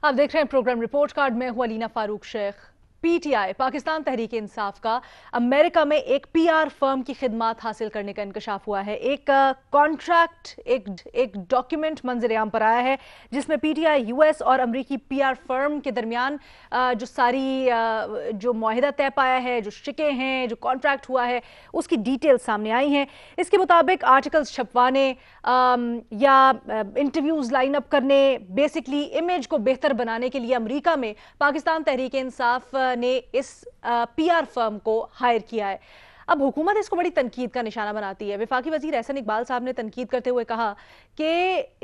आप देख रहे हैं प्रोग्राम रिपोर्ट कार्ड में हूं अलीना फारूक शेख। पीटीआई पाकिस्तान तहरीक इंसाफ का अमेरिका में एक पीआर फर्म की खिदमात हासिल करने का इंकशाफ हुआ है। एक कॉन्ट्रैक्ट एक डॉक्यूमेंट मंजर-ए-आम पर आया है जिसमें पीटीआई यूएस और अमेरिकी पीआर फर्म के दरमियान जो सारी जो मुआहिदा तय पाया है, जो शिके हैं, जो कॉन्ट्रैक्ट हुआ है, उसकी डिटेल सामने आई हैं। इसके मुताबिक आर्टिकल्स छपवाने या इंटरव्यूज लाइन अप करने, बेसिकली इमेज को बेहतर बनाने के लिए अमेरिका में पाकिस्तान तहरीक इंसाफ ने इस पीआर फर्म को हायर किया है। अब हुकूमत इसको बड़ी तनकीद का निशाना बनाती है। वफाकी वजीर एहसन इकबाल साहब ने तनकीद करते हुए कहा कि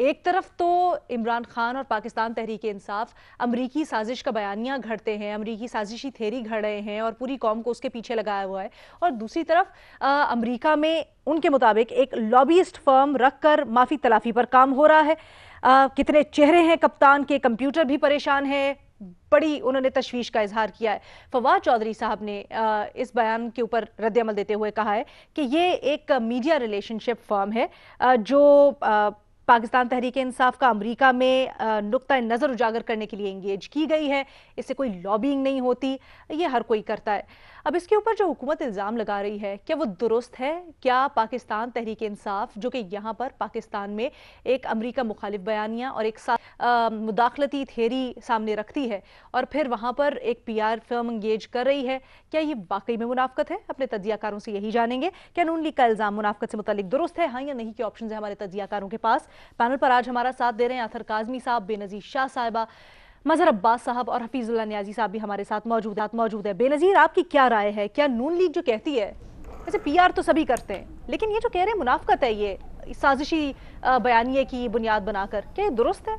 एक तरफ तो इमरान खान और पाकिस्तान तहरीक इंसाफ अमरीकी साजिश का बयानिया घड़ते हैं, अमरीकी साजिशी थेरी घड़ रहे हैं और पूरी कौम को उसके पीछे लगाया हुआ है, और दूसरी तरफ अमरीका में उनके मुताबिक एक लॉबिस्ट फर्म रखकर माफी तलाफी पर काम हो रहा है। कितने चेहरे हैं कप्तान के, कंप्यूटर भी परेशान है, बड़ी उन्होंने तशवीश का इजहार किया है। फवाद चौधरी साहब ने इस बयान के ऊपर रद्द-ए-अमल देते हुए कहा है कि ये एक मीडिया रिलेशनशिप फर्म है जो पाकिस्तान तहरीक इंसाफ का अमेरिका में नुक्ता नज़र उजागर करने के लिए इंगेज की गई है। इससे कोई लॉबिंग नहीं होती, ये हर कोई करता है। अब इसके ऊपर जो हुकूमत इल्ज़ाम लगा रही है, क्या वो दुरुस्त है? क्या पाकिस्तान तहरीक इंसाफ जो कि यहाँ पर पाकिस्तान में एक अमेरिका मुखालिफ बयानिया और एक मुदाखलती थेरी सामने रखती है और फिर वहाँ पर एक पीआर फर्म इंगेज कर रही है, क्या ये वाकई में मुनाफकत है? अपने तजियाकारों से यही जानेंगे। क्या नून लीग का इल्ज़ाम मुनाफकत से मुतालिक दुरुस्त है, हाँ या नहीं के ऑप्शन है हमारे तजियाकारों के पास। पैनल पर आज हमारा साथ दे रहे हैं अतर काज़मी साहब, बेनज़ीर शाह साहिबा, मजहर अब्बास साहब और हफीजुल्लाह नियाजी साहब भी हमारे साथ मौजूद है। बेनज़ीर, आपकी क्या राय है? क्या नून लीग जो कहती है, वैसे पीआर तो सभी करते हैं, लेकिन ये जो कह रहे हैं मुनाफकत है, ये साजिशी बयानिए की बुनियाद बनाकर, क्या ये दुरुस्त है?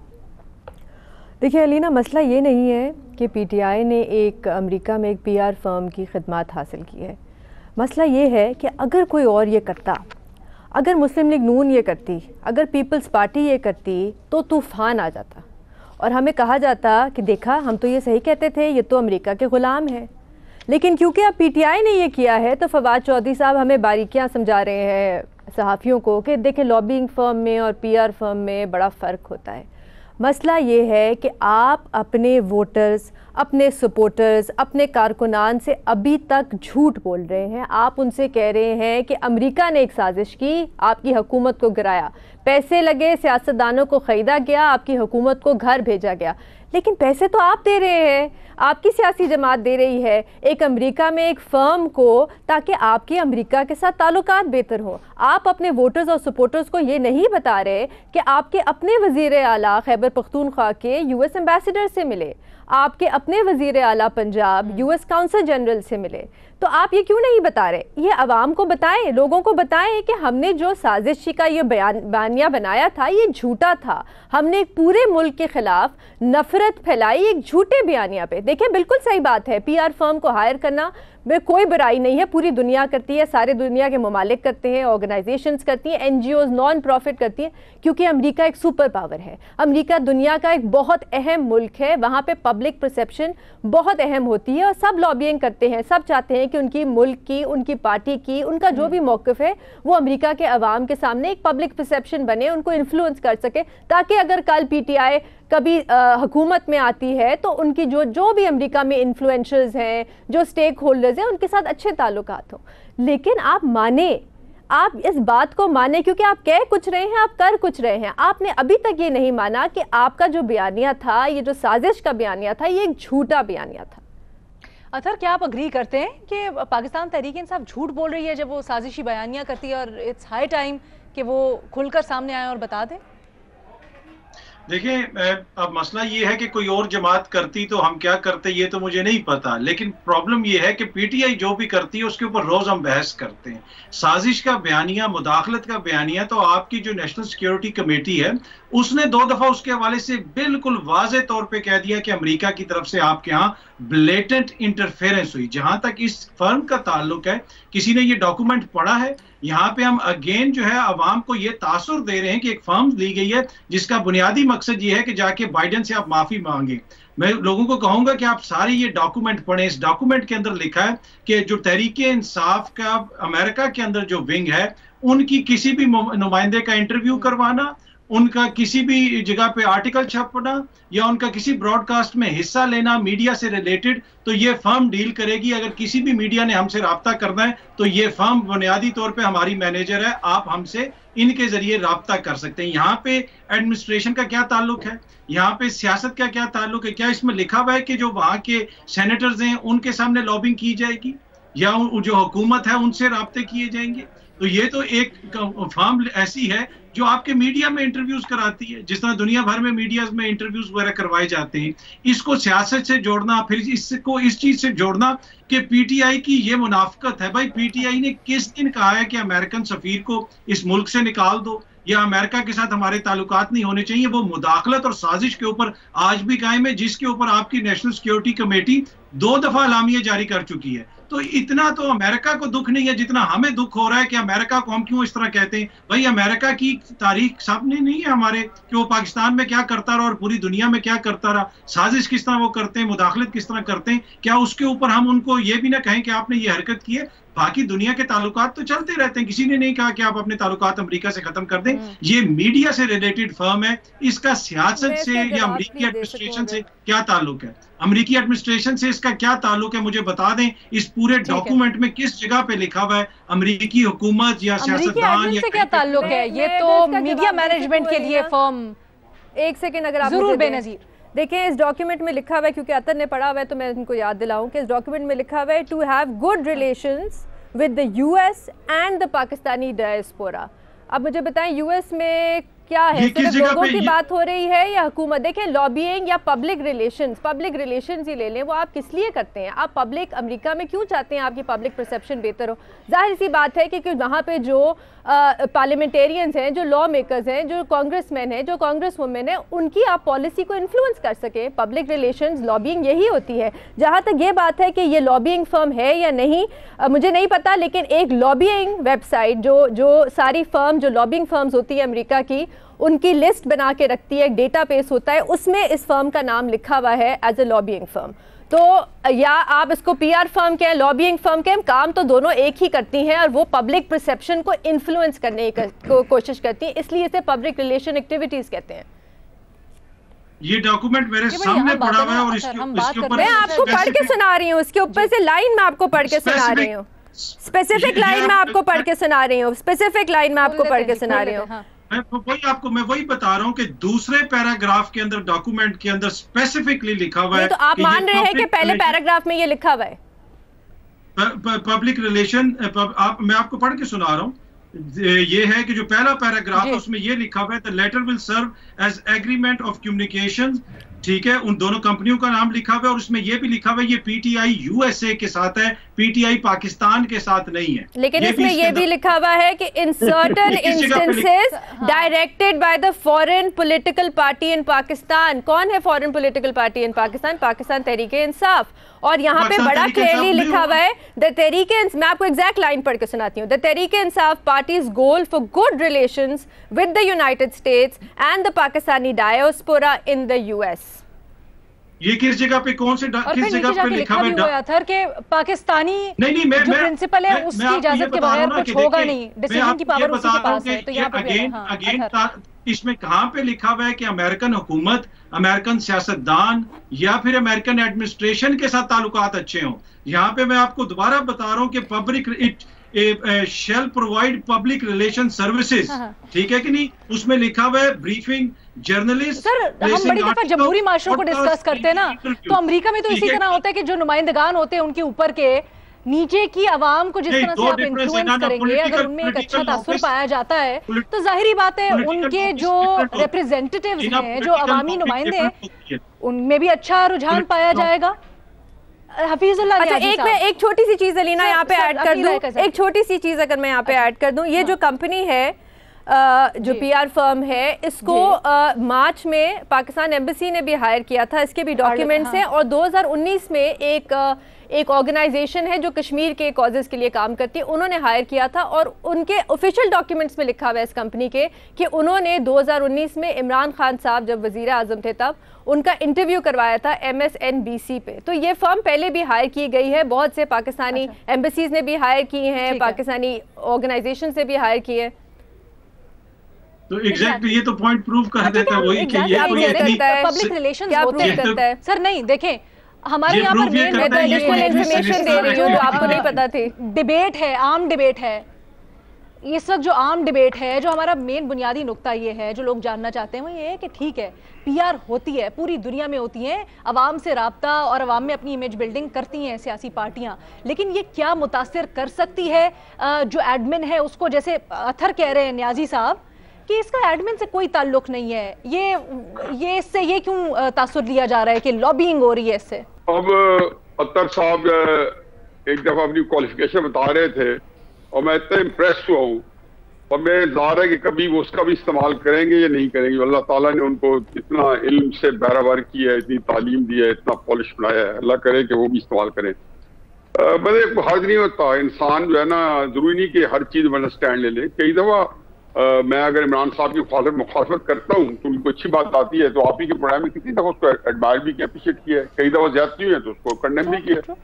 देखिए अलीना, मसला ये नहीं है कि पीटीआई ने एक अमेरिका में एक पीआर फर्म की खिदमत हासिल की है। मसला ये है कि अगर कोई और ये करता, अगर मुस्लिम लीग नून ये करती, अगर पीपल्स पार्टी ये करती, तो तूफ़ान आ जाता और हमें कहा जाता कि देखा, हम तो ये सही कहते थे, ये तो अमेरिका के ग़ुलाम हैं। लेकिन क्योंकि अब पीटीआई ने ये किया है तो फवाद चौधरी साहब हमें बारीकियां समझा रहे हैं सहाफ़ियों को कि देखें, लॉबिंग फ़र्म में और पीआर फर्म में बड़ा फ़र्क होता है। मसला ये है कि आप अपने वोटर्स, अपने सपोर्टर्स, अपने कारकुनान से अभी तक झूठ बोल रहे हैं। आप उनसे कह रहे हैं कि अमेरिका ने एक साजिश की, आपकी हुकूमत को गिराया, पैसे लगे, सियासतदानों को ख़रीदा गया, आपकी हुकूमत को घर भेजा गया। लेकिन पैसे तो आप दे रहे हैं, आपकी सियासी जमात दे रही है एक अमेरिका में एक फ़र्म को, ताकि आपके अमेरिका के साथ ताल्लुकात बेहतर हो। आप अपने वोटर्स और सपोर्टर्स को ये नहीं बता रहे कि आपके अपने वज़ीर आला खैबर पख्तूनख्वा के यूएस एम्बेसडर से मिले, आपके अपने वज़ीर आला पंजाब यूएस काउंसल जनरल से मिले। तो आप ये क्यों नहीं बता रहे? ये आवाम को बताएं, लोगों को बताएं कि हमने जो साजिशी का ये बयानिया बनाया था ये झूठा था, हमने एक पूरे मुल्क के खिलाफ नफरत फैलाई एक झूठे बयानिया पे। देखिए, बिल्कुल सही बात है, पीआर फर्म को हायर करना में कोई बुराई नहीं है, पूरी दुनिया करती है, सारे दुनिया के ममालिक करते हैं, ऑर्गेनाइजेशंस करती हैं, एनजीओज नॉन प्रॉफिट करती हैं, क्योंकि अमेरिका एक सुपर पावर है। अमेरिका दुनिया का एक बहुत अहम मुल्क है, वहाँ पे पब्लिक परसेप्शन बहुत अहम होती है और सब लॉबिंग करते हैं, सब चाहते हैं कि उनकी मुल्क की, उनकी पार्टी की, उनका जो भी मौक़िफ़ है वो अमेरिका के अवाम के सामने एक पब्लिक परसेप्शन बने, उनको इन्फ्लुएंस कर सके, ताकि अगर कल पीटीआई कभी हुकूमत में आती है तो उनकी जो भी अमेरिका में इन्फ्लुएंशर्स हैं, जो स्टेक होल्डर्स हैं, उनके साथ अच्छे ताल्लुकात हो। लेकिन आप माने, आप इस बात को माने, क्योंकि आप कह कुछ रहे हैं, आप कर कुछ रहे हैं। आपने अभी तक ये नहीं माना कि आपका जो बयानिया था, ये जो साजिश का बयानिया था, ये एक झूठा बयानिया था। अतर, क्या आप अग्री करते हैं कि पाकिस्तान तहरीक इंसाफ झूठ बोल रही है जब वो साजिशी बयानिया करती है, और इट्स हाई टाइम कि वो खुलकर सामने आए और बता दें? देखिए, अब मसला ये है कि कोई और जमात करती तो हम क्या करते ये तो मुझे नहीं पता, लेकिन प्रॉब्लम ये है कि पीटीआई जो भी करती है उसके ऊपर रोज हम बहस करते हैं। साजिश का बयानिया, मुदाखलत का बयानिया, तो आपकी जो नेशनल सिक्योरिटी कमेटी है उसने 2 दफा उसके हवाले से बिल्कुल वाज़े तौर पे कह दिया कि अमेरिका की तरफ से आपके यहाँ ब्लेटेंट इंटरफेरेंस हुई। जहां तक इस फर्म का ताल्लुक है, किसी ने ये डॉक्यूमेंट पढ़ा है? यहाँ पे हम अगेन जो है अवाम को ये तासुर दे रहे हैं कि एक फर्म ली गई है जिसका बुनियादी मकसद ये है कि जाके बाइडेन से आप माफी मांगे। मैं लोगों को कहूंगा कि आप सारे ये डॉक्यूमेंट पढ़ें। इस डॉक्यूमेंट के अंदर लिखा है कि जो तहरीक इंसाफ का अमेरिका के अंदर जो विंग है, उनकी किसी भी नुमाइंदे का इंटरव्यू करवाना, उनका किसी भी जगह पे आर्टिकल छपना या उनका किसी ब्रॉडकास्ट में हिस्सा लेना मीडिया से रिलेटेड, तो ये फर्म डील करेगी। अगर किसी भी मीडिया ने हमसे राब्ता करना है तो ये फर्म बुनियादी तौर पे हमारी मैनेजर है, आप हमसे इनके जरिए राब्ता कर सकते हैं। यहाँ पे एडमिनिस्ट्रेशन का क्या ताल्लुक है, यहाँ पे सियासत का क्या ताल्लुक है? क्या इसमें लिखा हुआ है कि जो वहां के सेनेटर्स हैं उनके सामने लॉबिंग की जाएगी या जो हुकूमत है उनसे राब्ते किए जाएंगे? तो ये तो एक फर्म ऐसी है जो आपके मीडिया में इंटरव्यूज कराती है, जिस तरह दुनिया भर में मीडिया में इंटरव्यूज वगैरह करवाए जाते हैं। इसको सियासत से जोड़ना, फिर इसको इस चीज से जोड़ना कि पीटीआई की ये मुनाफकत है। भाई पीटीआई ने किस दिन कहा है कि अमेरिकन सफीर को इस मुल्क से निकाल दो या अमेरिका के साथ हमारे ताल्लुकात नहीं होने चाहिए? वो मुदाखलत और साजिश के ऊपर आज भी कायम है, जिसके ऊपर आपकी नेशनल सिक्योरिटी कमेटी 2 दफा अलामिया जारी कर चुकी है। तो इतना तो अमेरिका को दुख नहीं है जितना हमें दुख हो रहा है कि अमेरिका को हम क्यों इस तरह कहते हैं। भाई अमेरिका की तारीख सामने नहीं है हमारे कि वो पाकिस्तान में क्या करता रहा और पूरी दुनिया में क्या करता रहा, साजिश किस तरह वो करते हैं, मुदाखलत किस तरह करते हैं। क्या उसके ऊपर हम उनको ये भी ना कहें कि आपने ये हरकत की है? बाकी दुनिया के ताल्लुकात तो चलते रहते हैं, किसी ने नहीं कहा कि आप अपने ताल्लुकात अमेरिका से खत्म कर दें। ये मीडिया से रिलेटेड फर्म है, इसका सियासत से या अमेरिकी एडमिनिस्ट्रेशन से क्या ताल्लुक है? अमेरिकी एडमिनिस्ट्रेशन से इसका क्या ताल्लुक है? मुझे बता दें इस पूरे डॉक्यूमेंट में किस जगह पे लिखा हुआ है अमेरिकी हुकूमत या सियासतदान या क्या ताल्लुक है? ये तो मीडिया मैनेजमेंट के लिए फर्म। एक सेकेंड अगर आप जरूर बेनजीर देखिए, इस डॉक्यूमेंट में लिखा हुआ है, क्योंकि अतर ने पढ़ा हुआ है तो मैं इनको याद दिलाऊं कि इस डॉक्यूमेंट में लिखा हुआ है to have good relations with the US and the Pakistani diaspora. अब मुझे बताएं यूएस में क्या है, सिर्फ लोगों की बात हो रही है या हुकूमत? देखिए लॉबिंग या पब्लिक रिलेशंस ही ले लें, वो आप किस लिए करते हैं? आप पब्लिक अमेरिका में क्यों चाहते हैं आपकी पब्लिक परसेप्शन बेहतर हो? जाहिर सी बात है कि वहाँ पे जो पार्लियामेंटेरियंस हैं, जो लॉ मेकर्स हैं, जो कांग्रेसमैन हैं, जो कांग्रेस वुमेन है, उनकी आप पॉलिसी को इन्फ्लुएंस कर सकें। पब्लिक रिलेशंस लॉबिंग यही होती है। जहाँ तक ये बात है कि ये लॉबिंग फर्म है या नहीं, मुझे नहीं पता, लेकिन एक लॉबिंग वेबसाइट जो सारी फर्म जो लॉबिंग फर्म्स होती है अमेरिका की, उनकी लिस्ट बना के रखती है, एक डेटाबेस होता है, उसमें इस फर्म का नाम लिखा हुआ है एज ए लॉबिंग फर्म। तो या आप इसको पीआर फर्म कहें, लॉबिंग फर्म कहें, काम तो दोनों एक ही करती हैं और वो पब्लिक परसेप्शन को इन्फ्लुएंस करने की कोशिश करती हैं, इसलिए इसे पब्लिक रिलेशन एक्टिविटीज कहते हैं। ये डॉक्यूमेंट मेरे सामने पड़ा हुआ है और इसके ऊपर मैं आपको पढ़ के सुना रही हूँ, उसके ऊपर से लाइन में आपको पढ़ के सुना रही हूँ, स्पेसिफिक लाइन में आपको पढ़ के सुना रही हूँ, स्पेसिफिक लाइन में आपको पढ़ के सुना रही हूँ। मैं वही बता रहा हूँ कि दूसरे पैराग्राफ के अंदर डॉक्यूमेंट के अंदर स्पेसिफिकली लिखा हुआ है। तो आप मान रहे हैं कि पहले पैराग्राफ में ये लिखा हुआ है पब्लिक रिलेशन? मैं आपको पढ़ के सुना रहा हूँ। ये है कि जो पहला पैराग्राफ है उसमें ये लिखा हुआ है the letter will serve as agreement of communication. ठीक है, उन दोनों कंपनियों का नाम लिखा हुआ है और उसमें ये भी लिखा हुआ है ये पीटीआई यूएसए के साथ है, पीटीआई पाकिस्तान के साथ नहीं है। लेकिन इसमें ये भी लिखा हुआ है कि in certain instances directed by the foreign political party in Pakistan. कौन है foreign political party in Pakistan? Pakistan Tehreek-e Insaf. और यहाँ पे बड़ा क्लियरली लिखा हुआ है द तहरीके, मैं आपको एग्जैक्ट लाइन पढ़ के सुनाती हूँ, the Tehreek-e Insaf parties goal for good relations with the United states and the Pakistani diaspora in the US. ये किस जगह पे, कौन से किस जगह पे लिखा हुआ है? था कि पाकिस्तानी नहीं, जो प्रिंसिपल है उसकी इजाजत के बगैर कुछ होगा नहीं, डिसीजन की पावर उसी के पास है। तो यहाँ पे इसमें कहाँ पे लिखा हुआ है कि अमेरिकन हुकूमत, अमेरिकन सियासतदान या फिर अमेरिकन एडमिनिस्ट्रेशन के साथ ताल्लुकात अच्छे हों? यहाँ पे मैं आपको दोबारा बता रहा हूँ कि public shall provide public relation services, ठीक है कि नहीं? उसमें लिखा हुआ है ब्रीफिंग जर्नलिस्ट। सर हम बड़ी दफा जमहूरी माशरों को डिस्कस करते हैं ना, तो अमेरिका में तो इसी तरह होता है कि जो नुमाइंदगान होते हैं उनके ऊपर के नीचे की आवाम को जिस तरह से आप इन्फ्लुएंस करेंगे, अगर उनमें एक अच्छा तासुर पाया जाता है तो जाहिर बात है उनके जो रिप्रेजेंटेटिव्स हैं, जो अवामी नुमाइंदे हैं, उनमें भी अच्छा रुझान पाया जाएगा। हफीजुल्लाह, अच्छा एक छोटी सी चीज अलीना यहाँ पे ऐड कर दूं, एक छोटी सी चीज अगर मैं यहाँ पे ऐड कर दूं, ये जो कंपनी है जो पीआर फर्म है, इसको मार्च में पाकिस्तान एम्बेसी ने भी हायर किया था, इसके भी डॉक्यूमेंट्स हैं। और 2019 में एक ऑर्गेनाइजेशन है जो कश्मीर के कॉजेज के लिए काम करती है, उन्होंने हायर किया था और उनके ऑफिशियल डॉक्यूमेंट्स में लिखा हुआ है इस कंपनी के कि उन्होंने 2019 में इमरान खान साहब जब वजीर आजम थे तब उनका इंटरव्यू करवाया था MSNBC पे। तो ये फर्म पहले भी हायर की गई है, बहुत से पाकिस्तानी एम्बेसीज ने भी हायर की हैं, पाकिस्तानी ऑर्गेनाइजेशन से भी हायर की है। तो एग्जैक्टली ये तो पॉइंट प्रूव कर देता है वही कि ये कोई इतनी पब्लिक रिलेशंस होते हैं सर। नहीं देखें, हमारे यहाँ पर मेन एडिशनल इंफॉर्मेशन दे रही हूँ जो आपको नहीं पता थी। डिबेट है, आम डिबेट है इस वक्त। जो आम डिबेट है, जो हमारा मेन बुनियादी नुक्ता ये है, जो लोग जानना चाहते हैं वो ये है कि ठीक है पीआर होती है, पूरी दुनिया में होती है, अवाम से राब्ता और अवाम में अपनी इमेज बिल्डिंग करती हैं सियासी पार्टियां, लेकिन ये क्या मुतासिर कर सकती है जो एडमिन है उसको? जैसे अथर कह रहे हैं न्याजी साहब कि इसका एडमिन से कोई ताल्लुक नहीं है, ये इससे ये क्यों तासुर लिया जा रहा है कि लॉबिंग हो रही है इससे? अब अतर साहब एक दफा अपनी क्वालिफिकेशन बता रहे थे और मैं इतना इम्प्रेस हुआ हूँ और मैं ज़ाहिर है कि कभी वो उसका भी इस्तेमाल करेंगे या नहीं करेंगे। अल्लाह ताला ने उनको इतना इल्म से बराबर किया है, इतनी तालीम दी है, इतना पॉलिश बनाया है, अल्लाह करे कि वो भी इस्तेमाल करें। बड़े हर्ज नहीं होता, इंसान जो है ना जरूरी नहीं कि हर चीज़ में स्टैंड ले ले। कई दफ़ा मैं अगर इमरान साहब की मुखालफत करता हूँ तो उनको अच्छी बात आती है तो आप ही के प्रोग्राम में कितनी दफ़ा उसको एडमायर भी किया, अप्रिशिएट किया है, कई दफ़ा ज्यादती हुई है तो उसको कंडेम भी किया।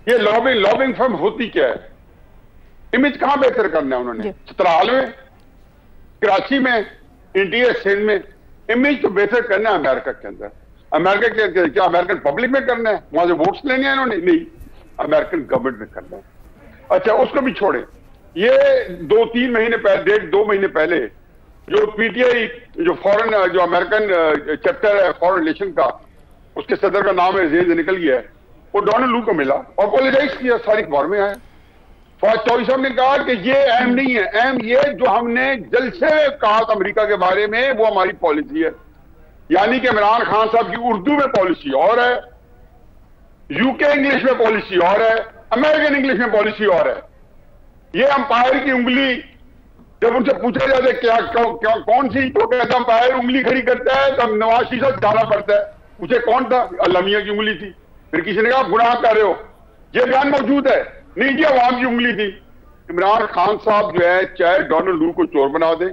ये लॉबिंग फर्म होती क्या है? इमेज कहाँ बेहतर करना है उन्होंने? चित्राल में, कराची में, इंटीरियर सिंध में इमेज तो बेहतर करना है अमेरिका के अंदर। अमेरिका के क्या अमेरिकन पब्लिक में करना है? वहां से वोट्स लेने हैं इन्होंने? नहीं, अमेरिकन गवर्नमेंट में करना है। अच्छा, उसको भी छोड़े। ये 2-3 महीने पहले, 1.5-2 महीने पहले जो पीटीआई जो अमेरिकन चैप्टर है फॉरेन रिलेशन का, उसके सदर का नाम है जेज निकल गया है, वो डोनाल्ड लू को मिला और अपोलोजाइज किया, सारी अखबार में आया। फौज चौधरी साहब ने कहा कि ये अहम नहीं है, अहम ये जो हमने जलसे में कहा था अमेरिका के बारे में वो हमारी पॉलिसी है। यानी कि इमरान खान साहब की उर्दू में पॉलिसी और है, यूके इंग्लिश में पॉलिसी और है, अमेरिकन इंग्लिश में पॉलिसी और है। ये अंपायर की उंगली, जब उनसे पूछा जाता है क्या कौन सी, तो कहता अंपायर उंगली खड़ी करता है तब नवाज शरीफ साहब जाना पड़ता है। पूछे कौन था? अल्लामिया की उंगली थी। फिर किसी ने कहा गुनाह कर रहे हो, ये बयान मौजूद है, नहीं जी अवाम की उंगली थी। इमरान खान साहब जो है चाहे डोनाल्ड लू को चोर बना दे,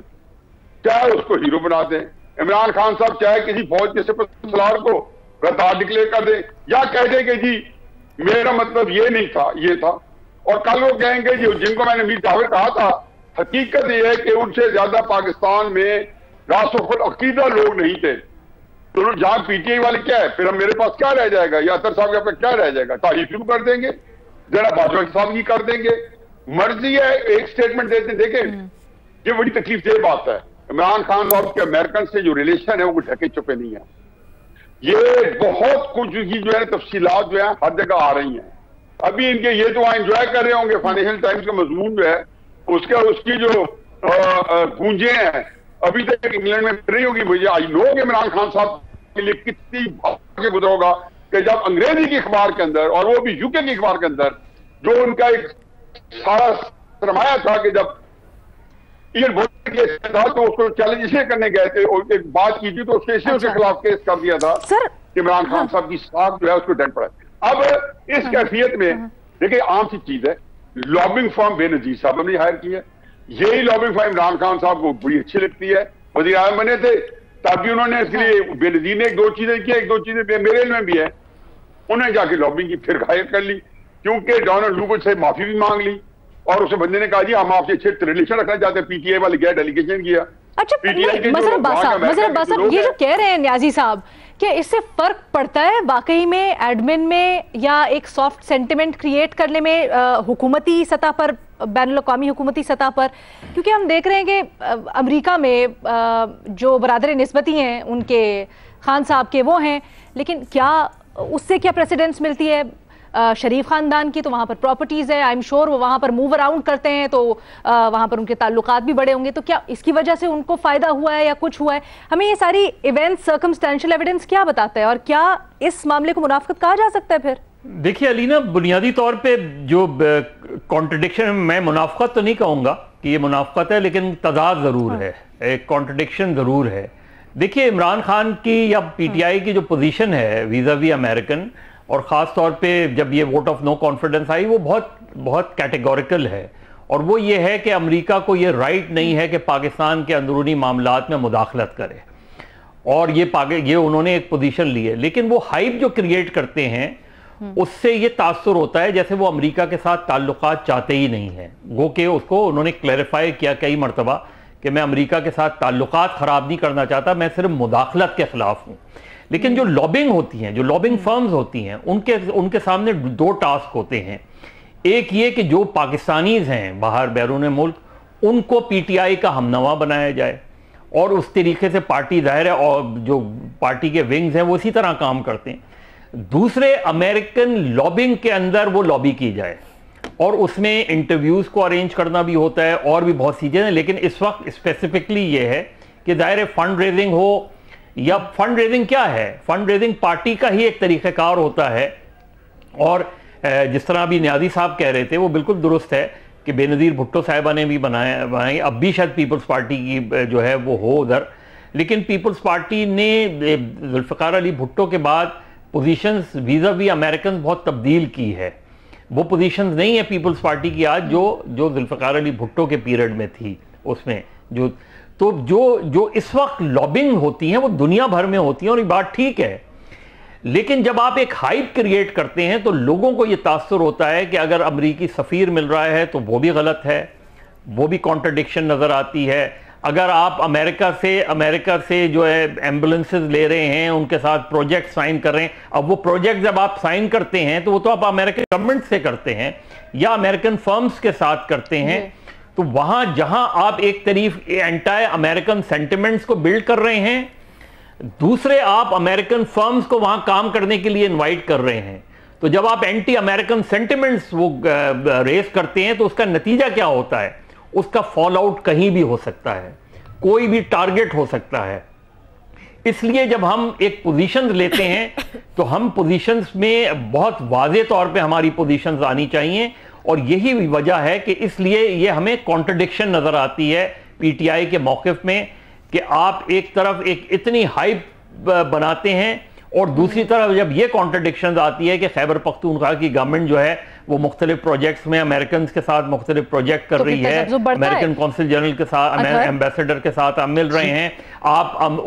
चाहे उसको हीरो बना दे, इमरान खान साहब चाहे किसी फौज के सिपहसालार को गद्दार डिक्लेयर कर दे या कह दे कि जी मेरा मतलब ये नहीं था, ये था, और कल वो कहेंगे जी जिनको मैंने मीर जावेद कहा था, हकीकत ये है कि उनसे ज्यादा पाकिस्तान में रासुखुल अकीदा लोग नहीं थे। तो जहां पीटीआई वाले क्या है, फिर हम मेरे पास क्या रह जाएगा या अतर साहब के पास क्या रह जाएगा? तारीफ शुरू कर देंगे, जरा बाजवा साहब की कर देंगे, मर्जी है, एक स्टेटमेंट देते। देखें ये बड़ी तकलीफ दे बात है, इमरान खान साहब के अमेरिकन से जो रिलेशन है वो ढके छुपे नहीं है। ये बहुत कुछ की जो है तफसीलात जो है हर जगह आ रही हैं। अभी इनके ये तो एंजॉय कर रहे होंगे, फाइनेंशियल टाइम्स का मजमून जो है उसकी जो गूंजे हैं अभी तक इंग्लैंड में मिल रही होगी। मुझे आई नो कि इमरान खान साहब के लिए कितनी बात गुजरा होगा कि जब अंग्रेजी की अखबार के अंदर और वो भी यूके की अखबार के अंदर जो उनका एक सारा सरमाया था कि जब इयन बोलने के था तो उसको चैलेंज इसलिए करने गए थे और एक बात की थी तो उसके खिलाफ केस कर दिया था सर। इमरान खान साहब की साख जो है उसको डेंट पड़ा। अब इस कैफियत में देखिए आम सी चीज है, लॉबिंग फर्म बेनजीर साहब ने हायर की है। यही लॉबिंग फर्म इमरान खान साहब को बड़ी अच्छी लगती है, वज़ीर आज़म बने थे तभी उन्होंने इसके लिए बेनजीर ने 1-2 चीजें की, 1-2 चीजें मेरे में भी है, उन्हें जाके लॉबिंग की फिर हायर कर ली क्योंकि डोनाल्ड लू से माफी भी मांग ली और उसे बंदे ने कहा जी हम आपसे अच्छे रिलेशन रखना चाहते हैं। पीटीआई वाले गया डेलीगेशन किया। अच्छा मजहर अब्बास साहब ये जो कह रहे हैं न्याजी साहब, क्या इससे फर्क पड़ता है वाकई में एडमिन में या एक सॉफ्ट सेंटिमेंट क्रिएट करने में हुकूमती सतह पर, बैनुल-अक़वामी हुकूमती सतह पर? क्योंकि हम देख रहे हैं कि अमेरिका में जो बरादर निस्बती हैं उनके खान साहब के वो हैं, लेकिन क्या उससे क्या प्रेसिडेंस मिलती है? शरीफ खानदान की तो वहाँ पर प्रॉपर्टीज़ है, आई एम श्योर वो वहाँ पर मूव अराउंड करते हैं तो वहाँ पर उनके ताल्लुकात भी बड़े होंगे, तो क्या इसकी वजह से उनको फ़ायदा हुआ है या कुछ हुआ है? हमें ये सारी इवेंट्स, सर्कमस्टेंशियल एविडेंस क्या बताता है और क्या इस मामले को मुनाफिकत कहा जा सकता है फिर? देखिए अलीना, बुनियादी तौर पे जो कॉन्ट्रडिक्शन, मैं मुनाफिकत तो नहीं कहूँगा कि ये मुनाफिकत है, लेकिन तजाद ज़रूर है, एक कॉन्ट्रडिक्शन ज़रूर है। देखिए इमरान खान की या पीटीआई की जो पोजीशन है वीज़ा-वी अमेरिकन, और ख़ास तौर पे जब ये वोट ऑफ नो कॉन्फिडेंस आई, वो बहुत कैटेगोरिकल है, और वो ये है कि अमेरिका को ये राइट नहीं है कि पाकिस्तान के अंदरूनी मामलात में मुदाखलत करे, और ये उन्होंने एक पोजीशन ली है। लेकिन वो हाइप जो क्रिएट करते हैं उससे ये तासुर होता है जैसे वो अमेरिका के साथ ताल्लुकात चाहते ही नहीं हैं। गो के उसको उन्होंने क्लैरिफाई किया कई मरतबा कि मैं अमेरिका के साथ ताल्लुकात ख़राब नहीं करना चाहता, मैं सिर्फ मुदाखलत के ख़िलाफ़ हूँ। लेकिन जो लॉबिंग होती हैं, जो लॉबिंग फर्म्स होती हैं, उनके सामने दो टास्क होते हैं। एक ये कि जो पाकिस्तानीज़ हैं बाहर बैरून मुल्क, उनको पीटीआई का हमनवा बनाया जाए और उस तरीके से पार्टी ज़ाहिर है और जो पार्टी के विंग्स हैं वो इसी तरह काम करते हैं। दूसरे, अमेरिकन लॉबिंग के अंदर वो लॉबी की जाए और उसमें इंटरव्यूज़ को अरेंज करना भी होता है और भी बहुत सी चीज़ें। लेकिन इस वक्त स्पेसिफिकली ये है कि ज़ाहिर फंड रेजिंग हो, या फंड रेजिंग क्या है, फंड रेजिंग पार्टी का ही एक तरीक़ाकार होता है। और जिस तरह अभी नियाज़ी साहब कह रहे थे वो बिल्कुल दुरुस्त है कि बेनज़ीर भुट्टो साहिबा ने भी बनाई, अब भी शायद पीपल्स पार्टी की जो है वो हो उधर, लेकिन पीपल्स पार्टी ने जुल्फ़िकार अली भुट्टो के बाद पोजीशंस वीज़ा वी अमेरिकन बहुत तब्दील की है। वो पोजीशंस नहीं है पीपल्स पार्टी की आज जो जुल्फ़िकार अली भुट्टो के पीरियड में थी। उसमें जो इस वक्त लॉबिंग होती हैं वो दुनिया भर में होती हैं और ये बात ठीक है। लेकिन जब आप एक हाइप क्रिएट करते हैं तो लोगों को ये तासुर होता है कि अगर अमरीकी सफ़ीर मिल रहा है तो वो भी गलत है, वो भी कॉन्ट्रडिक्शन नज़र आती है। अगर आप अमेरिका से जो है एम्बुलेंसेस ले रहे हैं, उनके साथ प्रोजेक्ट साइन कर रहे हैं, अब वो प्रोजेक्ट जब आप साइन करते हैं तो वो तो आप अमेरिकन गवर्नमेंट से करते हैं या अमेरिकन फर्म्स के साथ करते हैं। तो वहाँ जहाँ आप एक तरफ एंटी अमेरिकन सेंटिमेंट्स को बिल्ड कर रहे हैं, दूसरे आप अमेरिकन फर्म्स को वहां काम करने के लिए इनवाइट कर रहे हैं। तो जब आप एंटी अमेरिकन सेंटिमेंट्स वो रेस करते हैं तो उसका नतीजा क्या होता है, उसका फॉल आउट कहीं भी हो सकता है, कोई भी टारगेट हो सकता है। इसलिए जब हम एक पोजीशन लेते हैं तो हम पोजीशंस में बहुत वाज़े तौर पे हमारी पोजीशंस आनी चाहिए। और यही वजह है कि इसलिए ये हमें कॉन्ट्रडिक्शन नजर आती है पीटीआई के मौक़िफ़ में कि आप एक तरफ एक इतनी हाइप बनाते हैं और दूसरी तरफ जब ये कॉन्ट्रडिक्शंस आती है कि खैबर पख्तूनख्वा की गवर्नमेंट जो है वो मुख्तलिफ प्रोजेक्ट्स में अमेरिकन के साथ मुख्तलिफ प्रोजेक्ट कर रही है, अमेरिकन कौंसिल जनरल के साथ, एम्बेसडर के साथ आप मिल रहे हैं, आप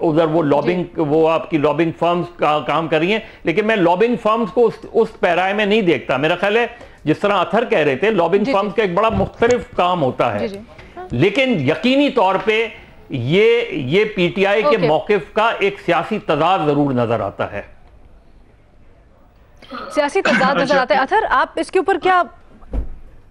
उधर वो लॉबिंग, वो आपकी लॉबिंग फर्म्स का काम कर रही हैं। लेकिन मैं लॉबिंग फर्म्स को उस पैराए में नहीं देखता। मेरा ख्याल है जिस तरह अथर कह रहे थे, लॉबिंग फर्म्स का एक बड़ा मुख्तलिफ काम होता है। लेकिन यकीनी तौर पर ये पीटीआई के मौक़िफ़ का एक सियासी तजाद जरूर नजर आता है, सियासी तजाद नजर आता है। अथर, आप इसके ऊपर क्या?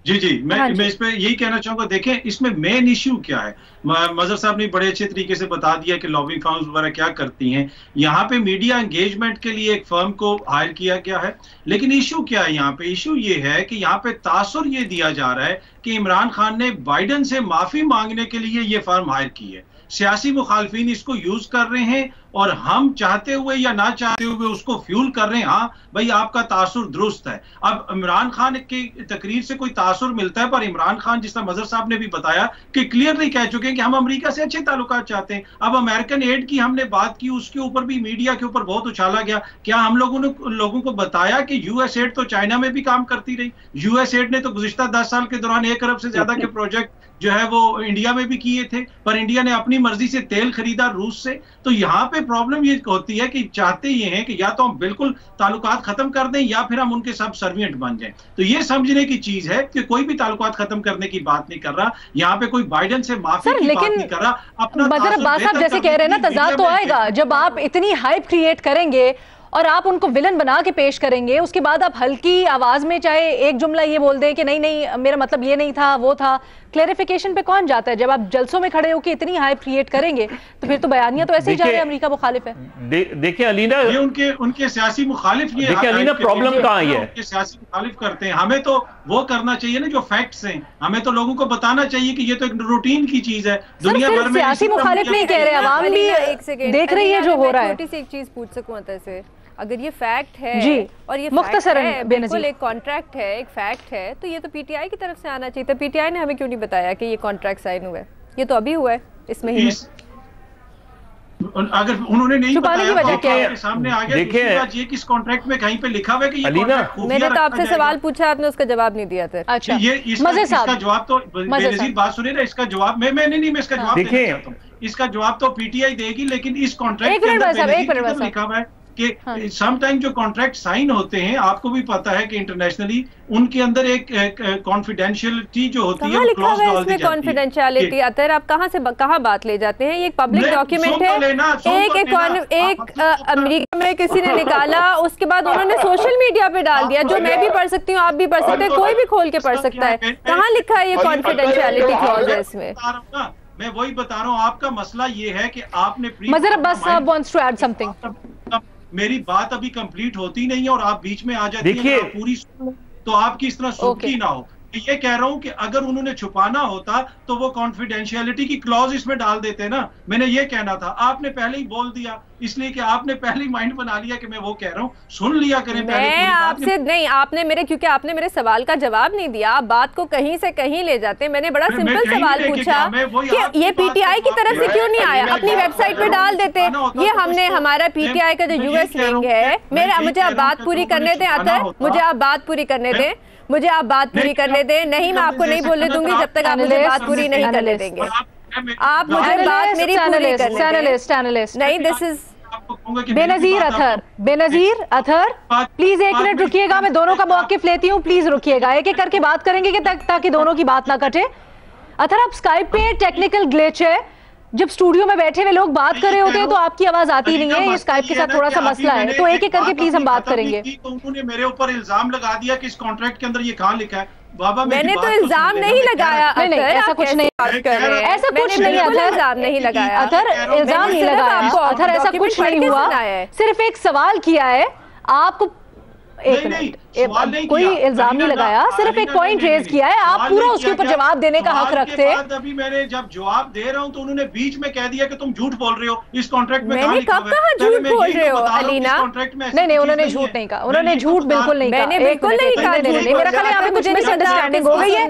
जी मैं इस पे यही कहना चाहूंगा। देखें, इसमें मेन इश्यू क्या है, मजहर साहब ने बड़े अच्छे तरीके से बता दिया कि लॉबिंग फर्म्स वगैरह क्या करती हैं। यहाँ पे मीडिया एंगेजमेंट के लिए एक फर्म को हायर किया गया है, लेकिन इशू क्या है यहाँ पे? इशू ये है कि यहाँ पे तासुर ये दिया जा रहा है कि इमरान खान ने बाइडन से माफी मांगने के लिए ये फर्म हायर की है। सियासी मुखालफिन इसको यूज कर रहे हैं और हम चाहते हुए या ना चाहते हुए उसको फ्यूल कर रहे हैं। हाँ भाई, आपका तासुर दुरुस्त है। अब इमरान खान की तकरीर से कोई तासुर मिलता है, पर इमरान खान, जिस तरह मजहर साहब ने भी बताया, कि क्लियरली कह चुके हैं कि हम अमेरिका से अच्छे ताल्लुकात चाहते हैं। अब अमेरिकन एड की हमने बात की, उसके ऊपर भी मीडिया के ऊपर बहुत उछाला गया। क्या हम लोगों को बताया कि यूएस एड तो चाइना में भी काम करती रही? यूएस एड ने तो गुज़िश्ता 10 साल के दौरान 1 अरब से ज्यादा के प्रोजेक्ट जो है वो इंडिया में भी किए थे, पर इंडिया ने अपनी मर्जी से तेल खरीदा रूस से। तो यहाँ पे प्रॉब्लम ये होती है कि चाहते ये हैं कि या तो हम बिल्कुल ताल्लुकात खत्म कर दें या फिर हम उनके सब सर्विएंट बन जाएं। तो ये समझने की चीज है कि कोई भी ताल्लुकात खत्म करने की बात नहीं कर रहा, यहाँ पे कोई बाइडन से माफी की बात नहीं कर रहा। अपना अब्बास साहब जैसे कह रहे हैं ना, तजाद तो आएगा जब आप इतनी हाइप क्रिएट करेंगे और आप उनको विलन बना के पेश करेंगे, उसके बाद आप हल्की आवाज में चाहे एक जुमला ये बोल दें कि नहीं मेरा मतलब ये नहीं था, वो था, क्लैरिफिकेशन पे कौन जाता है? जब आप जलसों में खड़े होकर इतनी हाइप क्रिएट करेंगे तो फिर तो बयानियां तो ऐसे ही जा रहे हैं अमेरिका मुखालिफ है। देखिए अलीना, ये उनके सियासी मुखालिफ, ये देखिए अलीना प्रॉब्लम कहाँ है? उनके सियासी मुखालिफ करते हैं। हमें तो वो करना चाहिए ना जो फैक्ट्स हैं, हमें तो लोगों को बताना चाहिए कि ये तो एक रूटीन की चीज है। दुनिया भर में सियासी मुखालिफ नहीं कह रहे, आवाम भी देख रही है जो हो रहा है। छोटी सी एक चीज पूछ सकूं अतर से, अगर ये फैक्ट है जी, और ये मुख्तसरन बिल्कुल एक कॉन्ट्रैक्ट है, एक फैक्ट है, तो ये तो पीटीआई की तरफ से आना चाहिए था। पीटीआई ने हमें क्यों नहीं बताया कि ये कॉन्ट्रैक्ट साइन हुआ है? ये तो अभी हुआ है इस महीने। अगर उन्होंने नहीं बताया, सामने आ गया। देखिए ये किस कॉन्ट्रैक्ट में कहीं पे लिखा हुआ है कि ये कॉन्ट्रैक्ट खुफिया मैंने तो आपसे सवाल पूछा, आपने उसका जवाब नहीं दिया था। अच्छा, ये इसका जवाब तो बेनज़ीर बात सुनिए ना, इसका जवाब मैं इसका जवाब देना चाहता हूं। इसका जवाब तो पीटीआई देगी, लेकिन इस कॉन्ट्रैक्ट के अंदर लिखा हुआ है कि समटाइम जो कॉन्ट्रैक्ट साइन होते हैं, आपको भी पता है कि इंटरनेशनली उनके अंदर एक कॉन्फिडेंशियलिटी जो होती है, कहाँ लिखा हुआ है इसमें कॉन्फिडेंशियलिटी? अतर आप कहाँ बात ले जाते हैं? ये एक पब्लिक डॉक्यूमेंट है, एक अमेरिका में किसी ने निकाला, उसके बाद उन्होंने सोशल मीडिया पे डाल दिया, जो मैं भी पढ़ सकती हूँ, आप भी पढ़ सकते हैं, कोई भी खोल के पढ़ सकता है। कहाँ लिखा है ये कॉन्फिडेंशियलिटी क्लॉज है इसमें? मैं वही बता रहा हूँ, आपका मसला ये है कि आपने मज़हर अब्बास साहब वांट्स टू ऐड समथिंग। मेरी बात अभी कंप्लीट होती नहीं है और आप बीच में आ जाती हैं, पूरी तो आपकी इस तरह सुनती ना हो। ये कह रहा हूं कि अगर उन्होंने छुपाना होता तो वो कॉन्फिडेंशियलिटी की क्लॉज इसमें डाल देते ना। मैंने ये कहना था, आपने पहले ही बोल दिया, इसलिए कि आपने पहले ही माइंड बना लिया कि मैं वो कह रहा हूँ। सुन लिया करें पहले। मैं आपसे नहीं, क्योंकि आपने मेरे सवाल का जवाब नहीं दिया, आप बात को कहीं से कहीं ले जाते हैं। मैंने बड़ा सिंपल सवाल पूछा कि ये पीटीआई की तरफ से क्यों नहीं आया, अपनी वेबसाइट पे डाल देते। ये हमने हमारा पीटीआई का जो यूएस विंग है, मुझे आप बात पूरी करने दें अतर, मुझे आप बात पूरी करने दें, मुझे आप बात पूरी करने दें। नहीं, मैं आपको नहीं बोलने दूंगी जब तक आप मुझे बात पूरी नहीं करने देंगे। आप मुझे बात मेरी पूरी करने दें। नहीं, this is Benazir Atar, Benazir Atar please 1 minute रुकिएगा, मैं दोनों का मौक़िफ़ लेती हूँ, प्लीज रुकिएगा, एक एक करके बात करेंगे कि ताकि दोनों की बात ना कटे। अतर, आप स्काइप पे टेक्निकल ग्लिच है, जब स्टूडियो में बैठे हुए लोग बात कर रहे होते हैं तो आपकी आवाज आती नहीं है, ये स्काइप के साथ थोड़ा सा मसला है, तो एक एक करके प्लीज हम बात करेंगे। तो उन्होंने मेरे ऊपर इल्जाम लगा दिया कि इस कॉन्ट्रैक्ट के अंदर ये कहाँ लिखा है। बाबा, मैंने तो इल्जाम नहीं लगाया। नहीं, ऐसा कुछ नहीं, ऐसा कुछ नहीं अतर, इल्जाम नहीं लगाया अतर, इल्जाम नहीं लगाया अतर, ऐसा कुछ नहीं हुआ, सिर्फ एक सवाल किया है आपको। एक मिनट, कोई इल्जाम नहीं लगाया, सिर्फ एक पॉइंट रेज किया है, आप पूरा उसके ऊपर जवाब देने का हक रखते हैं। अभी मैंने जब जवाब दे रहा हूं तो उन्होंने बीच में कह दिया कि तुम झूठ बोल रहे हो, इस कॉन्ट्रैक्ट में मैंने कब कहा झूठ बोल रहे हो अलीना? नहीं, उन्होंने झूठ नहीं कहा, उन्होंने झूठ बिल्कुल नहीं कहा, मैंने बिल्कुल नहीं कहा। मेरा ख्याल है यहाँ पे कुछ मिसअंडरस्टैंडिंग हो गई है,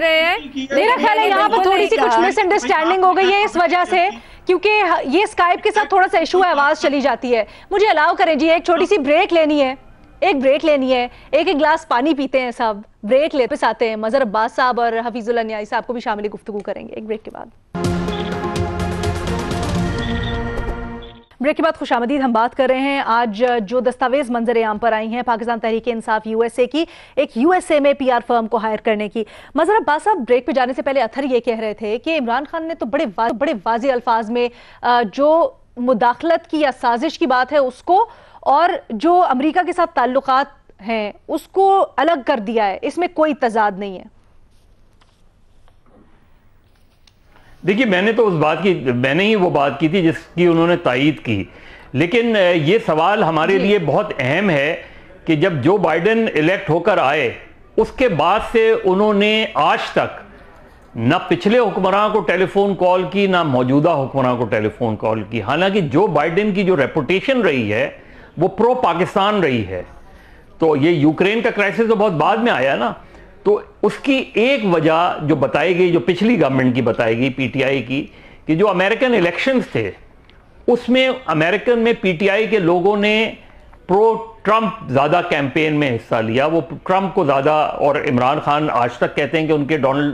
मेरा ख्याल है यहाँ पे थोड़ी सी कुछ मिसअंडरस्टैंडिंग हो गई है इस वजह से, क्योंकि ये स्काइप के साथ थोड़ा सा इशू है, आवाज चली जाती है। मुझे अलाउ करें जी, एक छोटी सी ब्रेक लेनी है, एक ब्रेक लेनी है, एक ग्लास पानी पीते हैं सब, ब्रेक ले वापस आते हैं। मज़हर अब्बास साहब और हफीजुल्लाह न्याई साहब को भी शामिल गुफ्तगू करेंगे एक ब्रेक के बाद। ब्रेक के बाद खुशामदीद, हम बात कर रहे हैं आज जो दस्तावेज मंजर आम पर आई हैं पाकिस्तान तहरीक इंसाफ यूएसए की, एक यूएसए में पीआर फर्म को हायर करने की। मज़हर अब्बास साहब, ब्रेक पे जाने से पहले अथर ये कह रहे थे कि इमरान खान ने तो बड़े वाज़े अल्फाज में जो मुदाखलत की या साजिश की बात है उसको और जो अमेरिका के साथ ताल्लुकात हैं उसको अलग कर दिया है, इसमें कोई तजाद नहीं है। देखिए, मैंने ही वो बात की थी जिसकी उन्होंने तायीद की, लेकिन ये सवाल हमारे लिए बहुत अहम है कि जब जो बाइडेन इलेक्ट होकर आए उसके बाद से उन्होंने आज तक ना पिछले हुक्मरान को टेलीफोन कॉल की, ना मौजूदा हुक्मरान को टेलीफोन कॉल की। हालांकि जो बाइडेन की जो रेपुटेशन रही है वो प्रो पाकिस्तान रही है। तो ये यूक्रेन का क्राइसिस तो बहुत बाद में आया ना, तो उसकी एक वजह जो बताई गई, जो पिछली गवर्नमेंट की बताई गई पीटीआई की, कि जो अमेरिकन इलेक्शंस थे उसमें अमेरिकन में पीटीआई के लोगों ने प्रो ट्रंप ज़्यादा कैंपेन में हिस्सा लिया। वो ट्रंप को ज़्यादा, और इमरान खान आज तक कहते हैं कि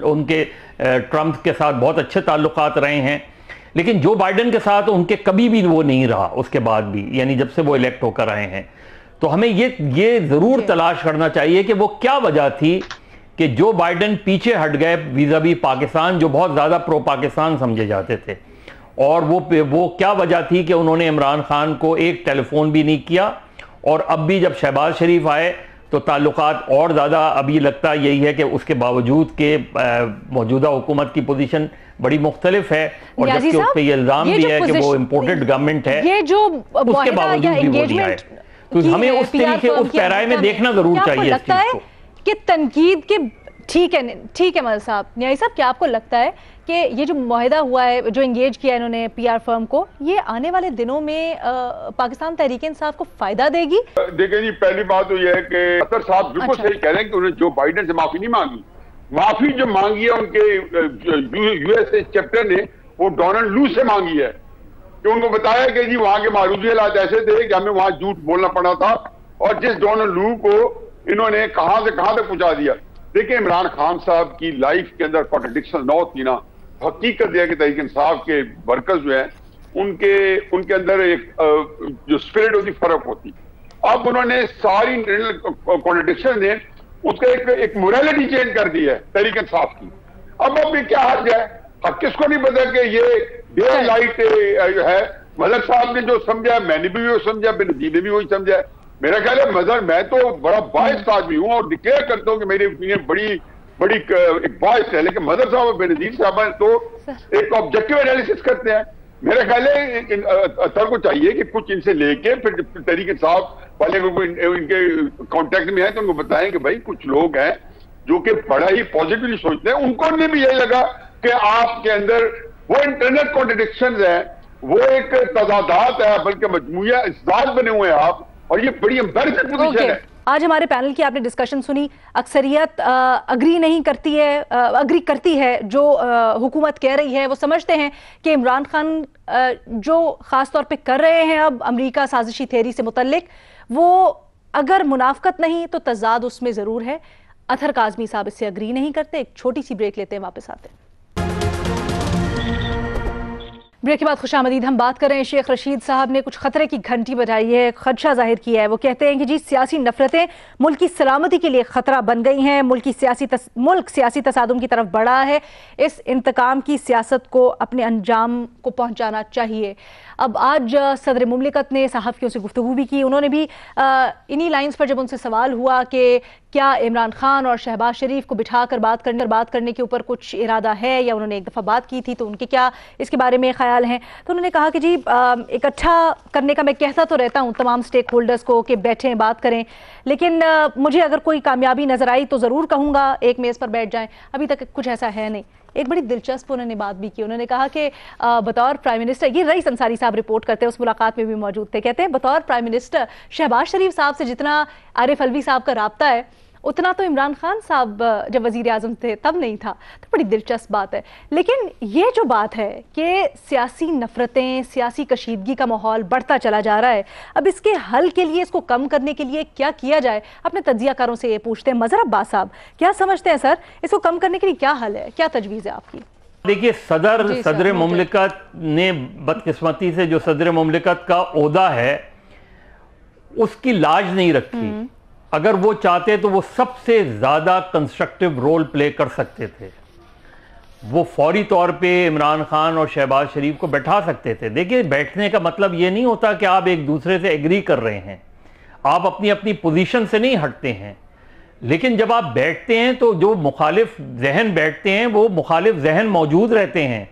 उनके ट्रंप के साथ बहुत अच्छे ताल्लुकात रहे हैं, लेकिन जो बाइडेन के साथ उनके कभी भी वो नहीं रहा उसके बाद भी, यानी जब से वो इलेक्ट होकर आए हैं। तो हमें ये ज़रूर तलाश करना चाहिए कि वो क्या वजह थी कि जो बाइडेन पीछे हट गए वीज़ावी पाकिस्तान, जो बहुत ज़्यादा प्रो पाकिस्तान समझे जाते थे, और वो क्या वजह थी कि उन्होंने इमरान खान को एक टेलीफोन भी नहीं किया। और अब भी जब शहबाज शरीफ आए तो ताल्लुकात और ज़्यादा, अभी लगता यही है कि उसके बावजूद के मौजूदा हुकूमत की पोजीशन बड़ी मुख्तलिफ है, और जबकि उस पर यह इल्ज़ाम भी है कि वो इम्पोर्टेड गवर्नमेंट है, ये जो उसके बावजूद भी वो नहीं आए। तो हमें उस तरीके, उस पैराए में देखना जरूर चाहिए इस चीज़ को कि तनकीद के ठीक है मल साहब, न्याई साहब, क्या आपको लगता है कि ये जो मुआहिदा हुआ है, जो एंगेज किया है इन्होंने पीआर फर्म को, ये आने वाले दिनों में पाकिस्तान तहरीक इंसाफ को फायदा देगी? देखिए जी, पहली बात तो ये है कि अतर साहब बिल्कुल सही कह रहे हैं कि उन्होंने जो बाइडेन से माफी नहीं मांगी, माफी जो मांगी है उनके यूएसए चैप्टर ने, वो डोनाल्ड लू से मांगी है, कि उनको बताया कि जी वहां के मारूजी हालात ऐसे थे कि हमें वहां झूठ बोलना पड़ा था, और जिस डोनाल्ड लू को इन्होंने कहां से कहां तक पहुंचा दिया। देखिए, इमरान खान साहब की लाइफ के अंदर कॉन्ट्रडिक्शन न होती ना, हकीकत यह कि तहरीक इंसाफ के वर्कर्स जो हैं उनके अंदर एक जो स्पिरिट होती फर्क होती। अब उन्होंने सारी कॉन्ट्रडिक्शन ने उसका एक मोरालिटी चेंज कर दी है तहरीक इंसाफ की। अब क्या हर्ज है, अब किसको नहीं पता कि ये डे लाइट है। मजहर साहब ने जो समझा, मैंने भी वो समझा, बेनजीर ने भी वही समझा। मेरा ख्याल है मजहर, मैं तो बड़ा बायस्ड आदमी हूँ और डिक्लेयर करता हूँ कि मेरी ओपिनियन बड़ी एक बायस्ड है, लेकिन मजहर साहब और बेनजीर साहब तो एक ऑब्जेक्टिव एनालिसिस करते हैं। मेरा ख्याल है अतर को चाहिए कि कुछ इनसे लेके फिर तहरीक इंसाफ वाले इनके कांटेक्ट में है तो उनको बताएं कि भाई कुछ लोग हैं जो कि बड़ा ही पॉजिटिवली सोचते हैं। उनको नहीं भी यही लगा कि आपके अंदर वो इंटरनल कॉन्ट्रडिक्शंस है, वो एक तजादात है, बल्कि मजमूआ इस्दाद बने हुए हैं आप, और ये बड़ी एम्बैरेसिंग पोजीशन है। आज हमारे पैनल की आपने डिस्कशन सुनी, अक्सरियत अग्री नहीं करती है, अग्री करती है जो हुकूमत कह रही है। वो समझते हैं कि इमरान खान जो ख़ास तौर पे कर रहे हैं अब अमेरिका साजिशी थ्योरी से मुतल्लिक, वो अगर मुनाफकत नहीं तो तजाद उसमें ज़रूर है। अतहर काज़मी साहब इससे अग्री नहीं करते। एक छोटी सी ब्रेक लेते हैं, वापस आते हैं। ब्रेक के बाद खुशामदीद। हम बात कर रहे हैं शेख रशीद साहब ने कुछ खतरे की घंटी बजाई है, खदशा जाहिर किया है। वो कहते हैं कि जी सियासी नफरतें मुल्क की सलामती के लिए खतरा बन गई हैं, मुल्क सियासी तसादुम की तरफ बढ़ा है। इस इंतकाम की सियासत को अपने अंजाम को पहुंचाना चाहिए। अब आज सदर मुमलिकत ने सहाफ़ियों से गुफ्तगू भी की। उन्होंने भी इन्हीं लाइन्स पर जब उनसे सवाल हुआ कि क्या इमरान खान और शहबाज शरीफ को बिठाकर बात करने के ऊपर कुछ इरादा है, या उन्होंने एक दफ़ा बात की थी तो उनके क्या इसके बारे में ख्याल हैं, तो उन्होंने कहा कि जी इकट्ठा करने का मैं कहता तो रहता हूं तमाम स्टेक होल्डर्स को कि बैठें बात करें, लेकिन मुझे अगर कोई कामयाबी नजर आई तो ज़रूर कहूँगा एक मेज़ पर बैठ जाएं। अभी तक कुछ ऐसा है नहीं। एक बड़ी दिलचस्प उन्होंने बात भी की। उन्होंने कहा कि बतौर प्राइम मिनिस्टर, ये रईस अंसारी साहब रिपोर्ट करते हैं, उस मुलाकात में भी मौजूद थे, कहते हैं बतौर प्राइम मिनिस्टर शहबाज शरीफ साहब से जितना आरिफ अलवी साहब का राब्ता है उतना तो इमरान खान साहब जब वजीर आजम थे तब नहीं था। तो बड़ी दिलचस्प बात है। लेकिन ये जो बात है कि सियासी नफरतें, सियासी कशीदगी का माहौल बढ़ता चला जा रहा है, अब इसके हल के लिए, इसको कम करने के लिए क्या किया जाए, अपने तज्जियाकारों से ये पूछते हैं। मजहर अब्बास साहब क्या समझते हैं सर, इसको कम करने के लिए क्या हल है, क्या तजवीज़ है आपकी? देखिए, सदर मुमलिकत ने बदकिस्मती से जो सदर मुमलिकत का ओहदा है उसकी लाज नहीं रखी। अगर वो चाहते तो वो सबसे ज़्यादा कंस्ट्रक्टिव रोल प्ले कर सकते थे। वो फौरी तौर पे इमरान खान और शहबाज शरीफ को बैठा सकते थे। देखिए, बैठने का मतलब ये नहीं होता कि आप एक दूसरे से एग्री कर रहे हैं, आप अपनी अपनी पोजीशन से नहीं हटते हैं, लेकिन जब आप बैठते हैं तो जो मुखालिफ जहन बैठते हैं वो मुखालिफ जहन मौजूद रहते हैं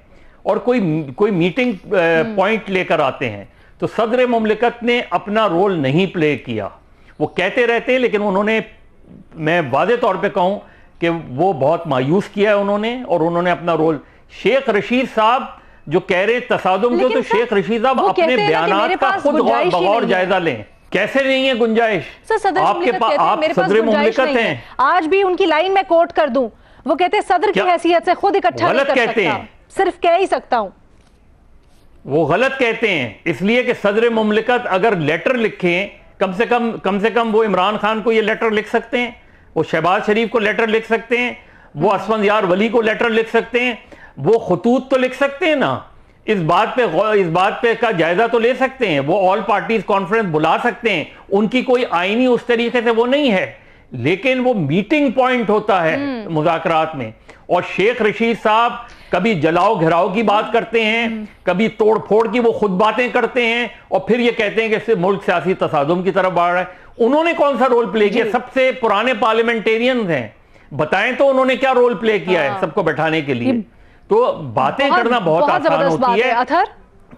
और कोई मीटिंग पॉइंट लेकर आते हैं। तो सदर मुमलिकत ने अपना रोल नहीं प्ले किया। वो कहते रहते हैं, लेकिन उन्होंने, मैं वादे तौर पे कहूं कि वो बहुत मायूस किया है उन्होंने अपना रोल। शेख रशीद साहब जो कह रहे तसादुम को, तो शेख रशीद साहब अपने बयानात का खुद बगौर जायजा लें। कैसे नहीं है गुंजाइश? आपके पास, आप सदर मुमलिकत हैं। आज भी उनकी लाइन में कोट कर दूं, वो कहते हैं सदर की हैसियत से खुद इकट्ठा नहीं कर सकता, सिर्फ कह ही सकता हूं। वो गलत कहते हैं इसलिए कि सदर मुमलिकत अगर लेटर लिखें, कम से कम वो इमरान खान को ये लेटर लिख सकते हैं, वो शहबाज शरीफ को लेटर लिख सकते हैं, वो असफंद यार वली को लेटर लिख सकते हैं, वो खतूत तो लिख सकते हैं ना। इस बात पे का जायजा तो ले सकते हैं। वो ऑल पार्टीज कॉन्फ्रेंस बुला सकते हैं। उनकी कोई आईनी उस तरीके से वो नहीं है, लेकिन वो मीटिंग पॉइंट होता है मुज़ाकरात में। और शेख रशीद साहब कभी जलाओ घिराओ की बात करते हैं, कभी तोड़ फोड़ की वो खुद बातें करते हैं, और फिर ये कहते हैं कि मुल्क सियासी तसादुम की तरफ बढ़ रहा है। उन्होंने कौन सा रोल प्ले किया? सबसे पुराने पार्लियामेंटेरियंस हैं, बताएं तो उन्होंने क्या रोल प्ले किया है सबको बैठाने के लिए? तो बातें करना बहुत आसान होती है,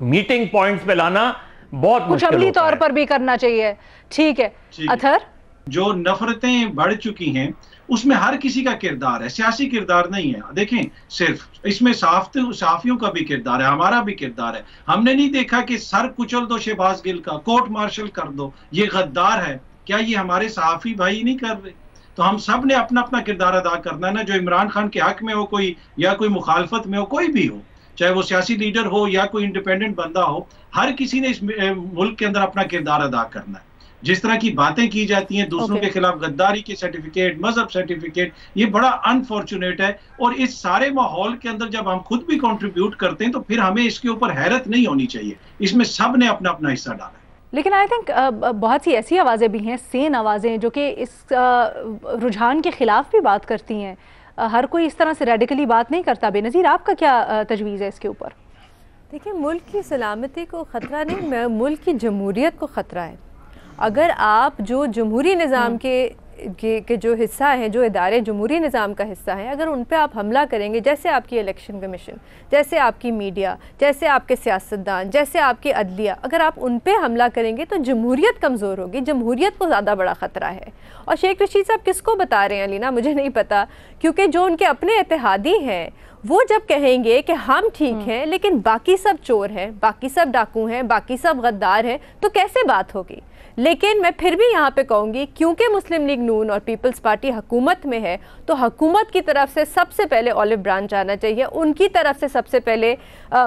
मीटिंग पॉइंट्स पे लाना बहुत मुश्किल होता है। अमली तौर पर भी करना चाहिए। ठीक है अथर, जो नफरतें बढ़ चुकी हैं उसमें हर किसी का किरदार है, सियासी किरदार नहीं है। देखें, सिर्फ इसमें साफियों का भी किरदार है, हमारा भी किरदार है। हमने नहीं देखा कि सर कुचल दो शहबाज गिल का, कोर्ट मार्शल कर दो, ये गद्दार है। क्या ये हमारे सहाफी भाई नहीं कर रहे? तो हम सब ने अपना अपना किरदार अदा करना है ना। जो इमरान खान के हक में हो कोई, या कोई मुखालफत में हो, कोई भी हो, चाहे वो सियासी लीडर हो या कोई इंडिपेंडेंट बंदा हो, हर किसी ने इस मुल्क के अंदर अपना किरदार अदा करना है। जिस तरह की बातें की जाती हैं दूसरों के खिलाफ, गद्दारी के सर्टिफिकेट, मजहब सर्टिफिकेट, ये बड़ा अनफॉर्चुनेट है। और इस सारे माहौल के अंदर जब हम खुद भी कंट्रीब्यूट करते हैं तो फिर हमें इसके ऊपर हैरत नहीं होनी चाहिए। इसमें सब ने अपना अपना हिस्सा डाला है। लेकिन आई थिंक बहुत सी ऐसी आवाज़ें भी हैं, सेन आवाज़ें, जो कि इस रुझान के ख़िलाफ़ भी बात करती हैं। हर कोई इस तरह से रेडिकली बात नहीं करता। बेनज़ीर, आपका क्या तजवीज़ है इसके ऊपर? देखिए, मुल्क की सलामती को ख़तरा नहीं, मुल्क की जमहूरियत को ख़तरा है। अगर आप जो जमहूरी निज़ाम के जो हिस्सा हैं, जो इदारे जमहूरी निज़ाम का हिस्सा हैं, अगर उन पे आप हमला करेंगे, जैसे आपकी इलेक्शन कमीशन, जैसे आपकी मीडिया, जैसे आपके सियासतदान, जैसे आपकी अदलिया, अगर आप उन पे हमला करेंगे तो जमहूरियत कमज़ोर होगी, जमहूरियत को ज़्यादा बड़ा ख़तरा है। और शेख रशीद साहब किसको बता रहे हैं अलीना, मुझे नहीं पता, क्योंकि जो उनके अपने इत्तेहादी हैं वो जब कहेंगे कि हम ठीक हैं लेकिन बाकी सब चोर हैं, बाकी सब डाकू हैं, बाकी सब गद्दार हैं, तो कैसे बात होगी। लेकिन मैं फिर भी यहाँ पे कहूँगी, क्योंकि मुस्लिम लीग नून और पीपल्स पार्टी हुकूमत में है, तो हुकूमत की तरफ से सबसे पहले ऑलिव ब्रांच आना चाहिए, उनकी तरफ से सबसे पहले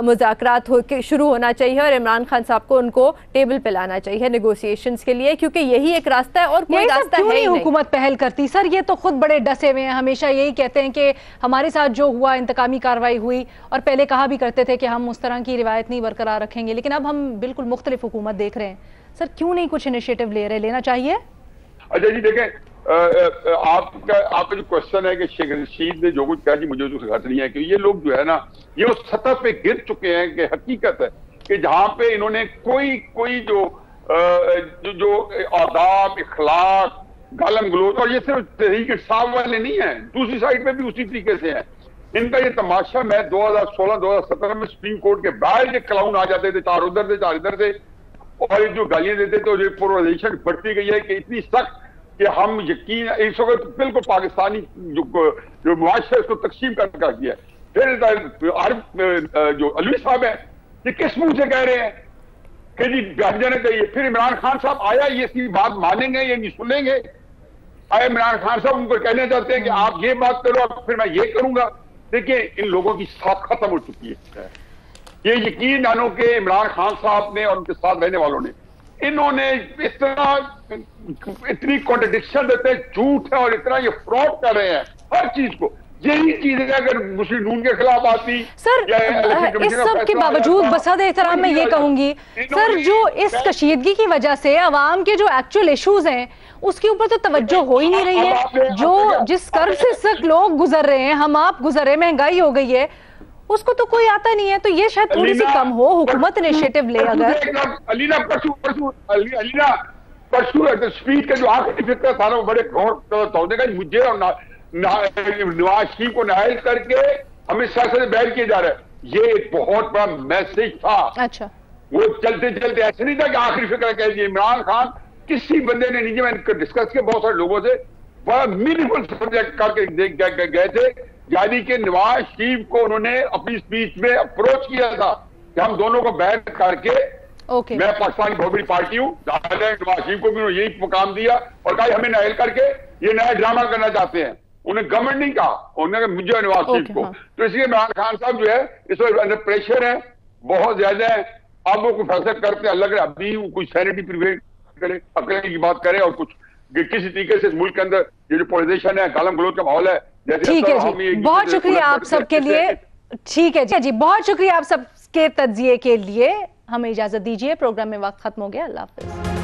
मुज़ाकरात शुरू होना चाहिए और इमरान खान साहब को उनको टेबल पे लाना चाहिए नेगोशिएशंस के लिए, क्योंकि यही एक रास्ता है और कोई रास्ता है नहीं। हुकूमत पहल करती सर, ये तो खुद बड़े डसे हुए हैं, हमेशा यही कहते हैं कि हमारे साथ जो हुआ इंतकामी कार्रवाई हुई, और पहले कहा भी करते थे कि हम उस तरह की रिवायत नहीं बरकरार रखेंगे, लेकिन अब हम बिल्कुल मुख्तलिफ हुकूमत देख रहे हैं। सर क्यों नहीं कुछ इनिशिएटिव लेना चाहिए? अच्छा जी, देखें, आपका जो क्वेश्चन है कि शेख रशीद ने जो कुछ कहा, जी मुझे तो गर्ज नहीं है कि ये लोग जो है ना, ये उस सतह पे गिर चुके हैं कि हकीकत है कि जहां पे इन्होंने कोई जो आदाब, इखलाक, गालम गलोच, और ये सिर्फ तहरीक इंसाफ वाले नहीं है, दूसरी साइड पे भी उसी तरीके से है। इनका ये तमाशा, मैं 2016-2017 में सुप्रीम कोर्ट के बाहर ये क्लाउन आ जाते थे, चार उधर से चार इधर से, और जो गालियां देते थे, और ये पोलराइजेशन बढ़ती गई है कि इतनी सख्त कि हम यकीन इस वक्त बिल्कुल पाकिस्तानी जो मुआशरा है उसको तकसीम कर दिया। फिर जो अलवी साहब है, ये किस मुंह से कह रहे हैं कि जी बैठ जाना चाहिए। फिर इमरान खान साहब आया, ये इसकी बात मानेंगे या नहीं सुनेंगे? आए इमरान खान साहब उनको कहना चाहते हैं कि आप ये बात करो, फिर मैं ये करूंगा। देखिए, इन लोगों की साथ खत्म हो चुकी है। ये यकीन मानो कि इमरान खान साहब ने और उनके साथ रहने वालों ने, इन्होंने इतनी कॉन्ट्रडिक्शन देते हैं, झूठ है, और इतना ये फ्रॉड कर रहे हैं हर चीज को। यही चीज है अगर मुस्लिम नून के खिलाफ आती सर, इस सब के बावजूद बसद एहतराम मैं ये कहूंगी सर, जो इस कशीदगी की वजह से अवाम के जो एक्चुअल इश्यूज हैं उसके ऊपर तो तवज्जो हो ही नहीं रही है। जो जिस कर्ज से सब लोग गुजर रहे हैं, हम आप गुजर रहे, महंगाई हो गई है, उसको तो कोई आता नहीं है। तो ये शायद थोड़ी सी कम हो, हुकूमत इनिशिएटिव ले। अगर अलीना परसों स्पीच का जो आखिरी फिक्र था ना, वो बड़े गौर का, मुझे और नवाज शरीफ को नायल करके हमें सियासत में बैन किया जा रहा है। ये एक बहुत बड़ा मैसेज था। अच्छा, वो चलते चलते ऐसे नहीं था कि आखिरी फिक्र कह दिए। इमरान खान किसी बंदे ने नहीं, मैंने डिस्कस किया बहुत सारे लोगों से, बड़ा मीनिंगफुल सब्जेक्ट करके गए थे, यानी कि नवाज शरीफ को उन्होंने अपनी स्पीच में अप्रोच किया था कि हम दोनों को बैन करके, मैं पाकिस्तान की बहुत बड़ी पार्टी हूँ, नवाज शरीफ को भी उन्होंने यही मुकाम दिया और कहा हमें नायल करके ये नया ड्रामा करना चाहते हैं। उन्हें गवर्नमेंट नहीं कहा, उन्होंने मुझे नवाज शरीफ को। तो इसलिए इमरान खान साहब जो है इस वक्त अंडर प्रेशर है, बहुत ज्यादा है। अब वो कोई फैसला करते हैं, अलग अभी कोई सैनिटी प्रिवेल करे, अकल की बात करे, और कुछ किसी तरीके से मुल्क के अंदर ये जो पोलराइजेशन है, गालम गलोच का माहौल है, ठीक है जी, बहुत शुक्रिया आप सबके लिए। ठीक है जी, बहुत शुक्रिया आप सबके तज्जिए के लिए। हमें इजाजत दीजिए, प्रोग्राम में वक्त खत्म हो गया। अल्लाह हाफिज।